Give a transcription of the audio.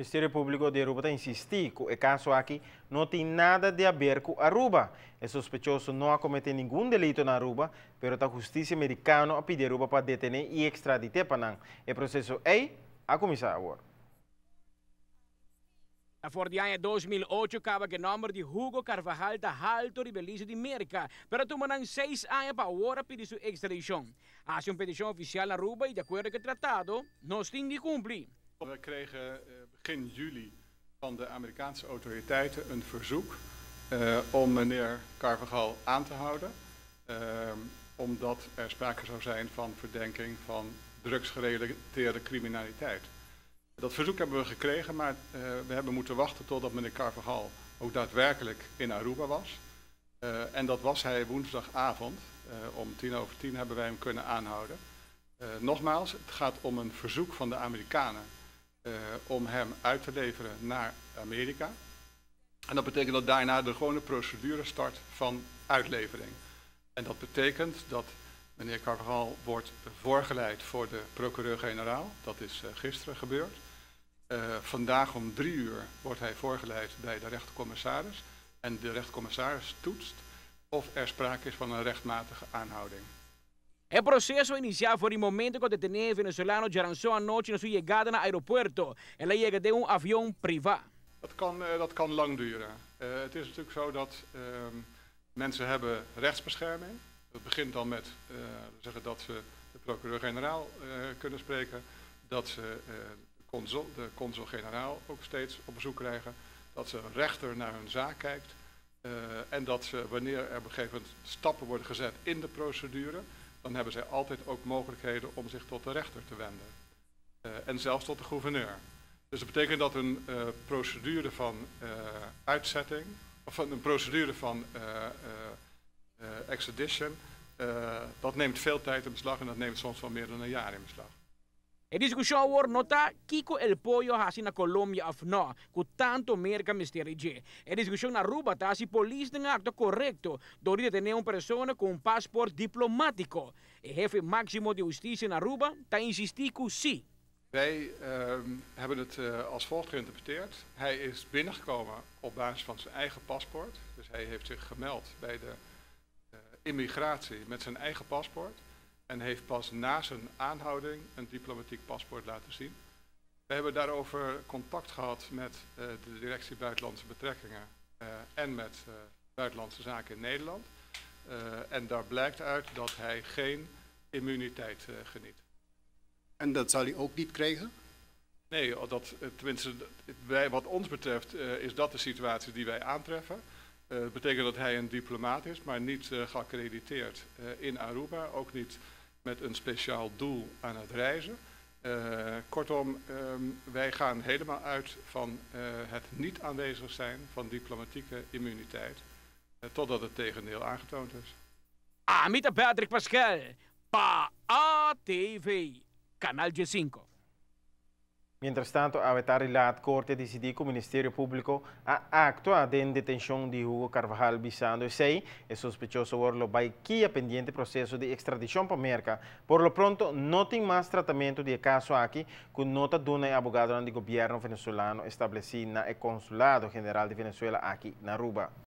Ministério Público de Aruba insistiu que o caso aqui não tem nada de a ver com Aruba. O suspeitoso não cometeu nenhum delito na Aruba, mas a justiça americana pediu Aruba para detener e extraditar para o processo a começar agora. Voor de jaar 2008 acaba que o nome de Hugo Carvajal da alto de Belize de América, pero tomaram 6 anos para agora pedir sua extradição. Há uma petição oficial na Aruba e de acordo com o tratado, não tem de cumprir. We kregen begin juli van de Amerikaanse autoriteiten een verzoek om meneer Carvajal aan te houden, omdat er sprake zou zijn van verdenking van drugsgerelateerde criminaliteit. Dat verzoek hebben we gekregen, maar we hebben moeten wachten totdat meneer Carvajal ook daadwerkelijk in Aruba was. En dat was hij woensdagavond, om 10:10 hebben wij hem kunnen aanhouden. Nogmaals, het gaat om een verzoek van de Amerikanen om hem uit te leveren naar Amerika. En dat betekent dat daarna de gewone procedure start van uitlevering. En dat betekent dat meneer Carvajal wordt voorgeleid voor de procureur-generaal. Dat is gisteren gebeurd. Vandaag om 3 uur wordt hij voorgeleid bij de rechtercommissaris. En de rechtercommissaris toetst of er sprake is van een rechtmatige aanhouding. O processo inicial foi o momento que o detenido venezuelano já lançou a noite na sua chegada no aeroporto. Ela chega de avião privado. Dat kan lang duren. Het is natuurlijk zo dat mensen hebben rechtsbescherming. Dat begint dan met zeggen dat ze de procureur-generaal kunnen spreken. Dat ze de consul-generaal ook steeds op bezoek krijgen. Dat ze een rechter naar hun zaak kijkt. En dat ze, wanneer er op een gegeven moment stappen worden gezet in de procedure, dan hebben zij altijd ook mogelijkheden om zich tot de rechter te wenden. En zelfs tot de gouverneur. Dus dat betekent dat een procedure van uitzetting, of een procedure van extradition, dat neemt veel tijd in beslag en dat neemt soms wel meer dan een jaar in beslag. A discussão agora não está Kiko El Pollo assim na Colômbia of não, com tanto América mistério. A discussão na Aruba está se polícia tem acto correto, de detener pessoa com passaporte diplomático. O jefe máximo de justiça na Aruba está insistindo sim. Wij hebben het als volgt geïnterpreteerd. Hij is binnengekomen op basis van zijn eigen paspoort. Dus hij heeft zich gemeld bij de immigratie met zijn eigen paspoort. En heeft pas na zijn aanhouding een diplomatiek paspoort laten zien. We hebben daarover contact gehad met de directie Buitenlandse Betrekkingen en met Buitenlandse Zaken in Nederland. En daar blijkt uit dat hij geen immuniteit geniet. En dat zal hij ook niet krijgen? Nee, tenminste, wat ons betreft is dat de situatie die wij aantreffen. Dat betekent dat hij een diplomaat is, maar niet geaccrediteerd in Aruba, ook niet met een speciaal doel aan het reizen. Kortom, wij gaan helemaal uit van het niet aanwezig zijn van diplomatieke immuniteit, totdat het tegendeel aangetoond is. Amita Patrick Pascal, pa ATV, Canal G5. Mientras tanto, a la Corte decidiu que o Ministério Público a actuar de detenção de Hugo Carvajal visando sei é sospechoso por lo que pendiente processo de extradição para América. Por lo pronto, não tem mais tratamento de caso aqui, com nota de um abogado do governo venezuelano estabelecido no Consulado General de Venezuela aqui na Aruba.